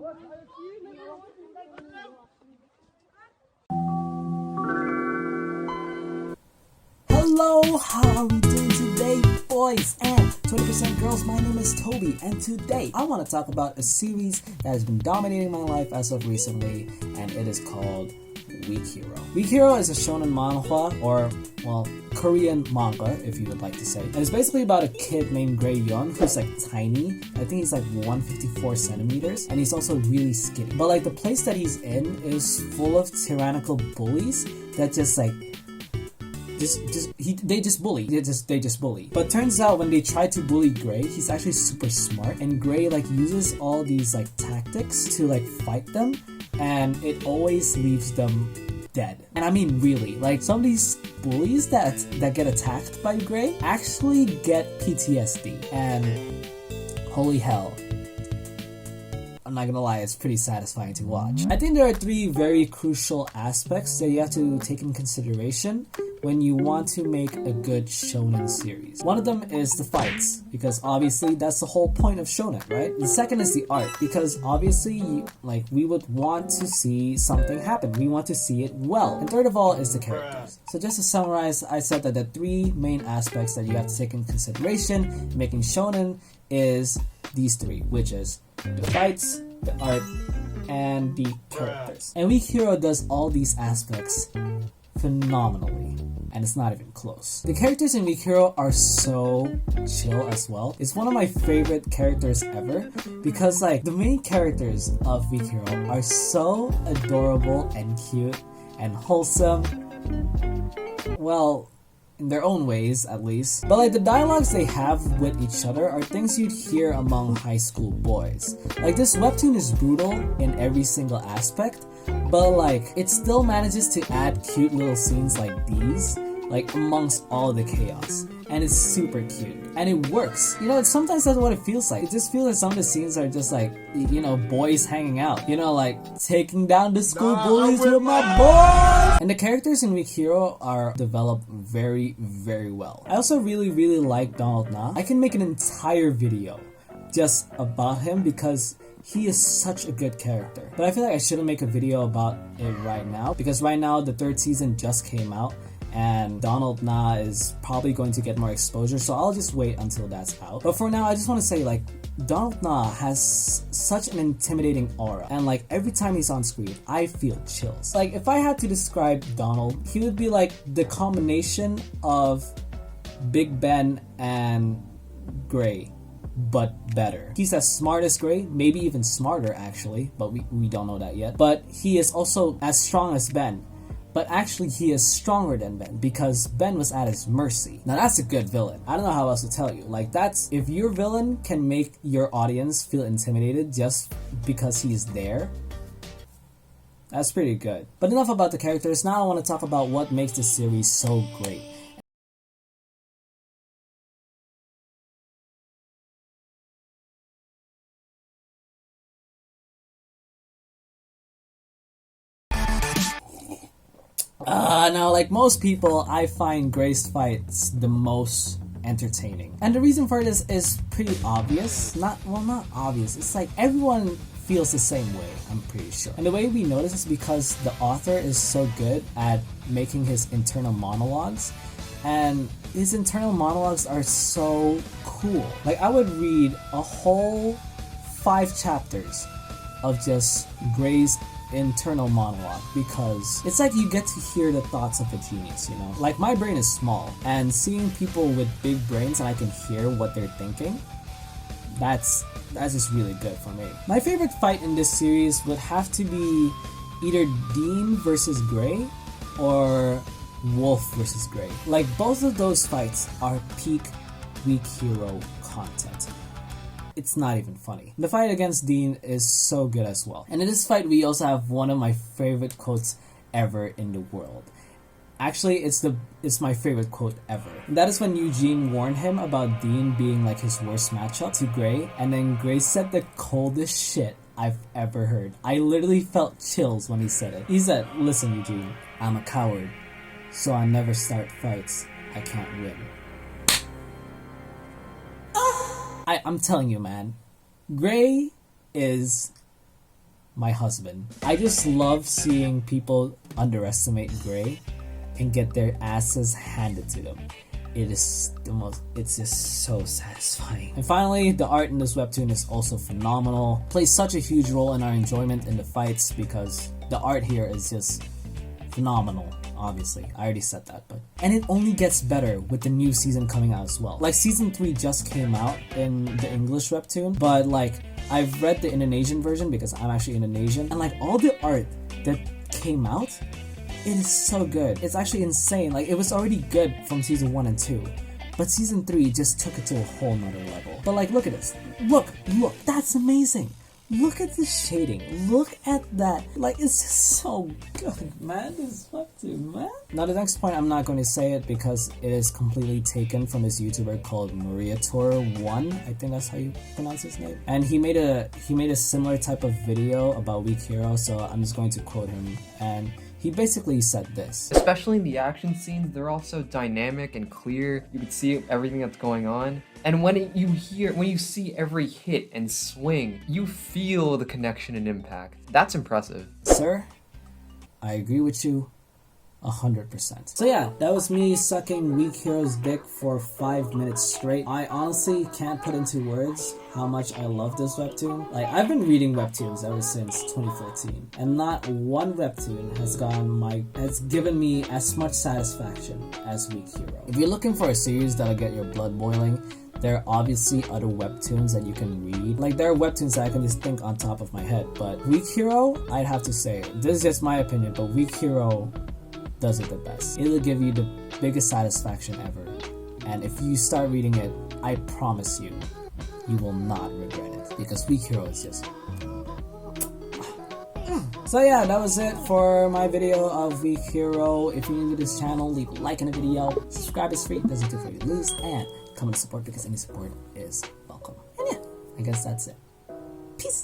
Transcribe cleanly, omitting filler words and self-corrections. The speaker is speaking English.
Hello, how are we doing today, boys and 20% girls? My name is Toby, and today I want to talk about a series that has been dominating my life as of recently, and it is called Weak Hero. Weak Hero is a shonen manhwa, or, well, Korean manga, if you would like to say. And it's basically about a kid named Gray Yeon who's like tiny. I think he's like 154 centimeters, and he's also really skinny. But like the place that he's in is full of tyrannical bullies that just like they just bully. But turns out when they try to bully Gray, he's actually super smart, and Gray like uses all these like tactics to like fight them, and it always leaves them dead. And I mean really, like some of these bullies that get attacked by Gray actually get PTSD, and holy hell, I'm not gonna lie, it's pretty satisfying to watch. I think there are three very crucial aspects that you have to take in consideration when you want to make a good shonen series. One of them is the fights, because obviously that's the whole point of shonen, right? The second is the art, because obviously like we would want to see something happen. We want to see it well. And third of all is the characters. So just to summarize, I said that the three main aspects that you have to take in consideration in making shonen is these three, which is the fights, the art, and the characters. And Weak Hero does all these aspects phenomenally, and it's not even close. The characters in Weak Hero are so chill as well. It's one of my favorite characters ever, because like the main characters of Weak Hero are so adorable and cute and wholesome. Well, in their own ways, at least. But like the dialogues they have with each other are things you'd hear among high school boys. Like this webtoon is brutal in every single aspect, but like it still manages to add cute little scenes like these, like amongst all the chaos, and it's super cute, and it works. You know, sometimes that's what it feels like. It just feels like some of the scenes are just like, you know, boys hanging out, you know, like taking down the school bullies with my boys. And the characters in Weak Hero are developed very, very well. I also really like Donald Na. I can make an entire video just about him because he is such a good character. But I feel like I shouldn't make a video about it right now, because right now the third season just came out, and Donald Na is probably going to get more exposure, so I'll just wait until that's out. But for now, I just want to say, like, Donald Na has such an intimidating aura, and like every time he's on screen, I feel chills. Like if I had to describe Donald, he would be like the combination of Big Ben and Gray, but better. He's as smart as Gray, maybe even smarter actually, but we don't know that yet. But he is also as strong as Ben. But actually he is stronger than Ben, because Ben was at his mercy. Now that's a good villain. I don't know how else to tell you. Like that's, if your villain can make your audience feel intimidated just because he's there, that's pretty good. But enough about the characters, now I want to talk about what makes this series so great. Now, like most people, I find Gray's fights the most entertaining. And the reason for this is pretty obvious. Not obvious. It's like everyone feels the same way, I'm pretty sure. And the way we notice is because the author is so good at making his internal monologues. And his internal monologues are so cool. Like I would read a whole 5 chapters of just Gray's internal monologue, because it's like you get to hear the thoughts of a genius, you know? Like my brain is small, and seeing people with big brains and I can hear what they're thinking, that's just really good for me. My favorite fight in this series would have to be either Dean versus Gray or Wolf versus Gray. Like both of those fights are peak Weak Hero content. It's not even funny. The fight against Dean is so good as well. And in this fight, we also have one of my favorite quotes ever in the world. Actually, it's my favorite quote ever. And that is when Eugene warned him about Dean being like his worst matchup to Gray, and then Gray said the coldest shit I've ever heard. I literally felt chills when he said it. He said, "Listen, Eugene, I'm a coward, so I never start fights I can't win." I'm telling you, man, Gray is my husband. I just love seeing people underestimate Gray and get their asses handed to them. It's just so satisfying. And finally, the art in this webtoon is also phenomenal. Plays such a huge role in our enjoyment in the fights because the art here is just phenomenal. Obviously, I already said that, and it only gets better with the new season coming out as well. Like season 3 just came out in the English webtoon, but like I've read the Indonesian version because I'm actually Indonesian, and like all the art that came out, it is so good. It's actually insane. Like it was already good from season 1 and 2, but season 3 just took it to a whole nother level. But like look at this. Look, that's amazing. Look at the shading. Look at that. Like it's just so good, man. This webtoon, man. Now the next point, I'm not going to say it because it is completely taken from this YouTuber called Mariator1. I think that's how you pronounce his name. And he made a similar type of video about Weak Hero, so I'm just going to quote him. And he basically said this. Especially in the action scenes, they're all so dynamic and clear. You can see everything that's going on. And when you see every hit and swing, you feel the connection and impact. That's impressive. Sir, I agree with you 100%. So yeah, that was me sucking Weak Hero's dick for 5 minutes straight. I honestly can't put into words how much I love this webtoon. Like, I've been reading webtoons ever since 2014, and not one webtoon has given me as much satisfaction as Weak Hero. If you're looking for a series that'll get your blood boiling, there are obviously other webtoons that you can read. Like, there are webtoons that I can just think on top of my head, but Weak Hero, I'd have to say, this is just my opinion, but Weak Hero does it the best. It'll give you the biggest satisfaction ever. And if you start reading it, I promise you, you will not regret it. Because Weak Hero is just... So yeah, that was it for my video of Weak Hero. If you're new to this channel, leave a like in the video. Subscribe is free, doesn't do for you to lose. And come and support because any support is welcome. And yeah, I guess that's it. Peace!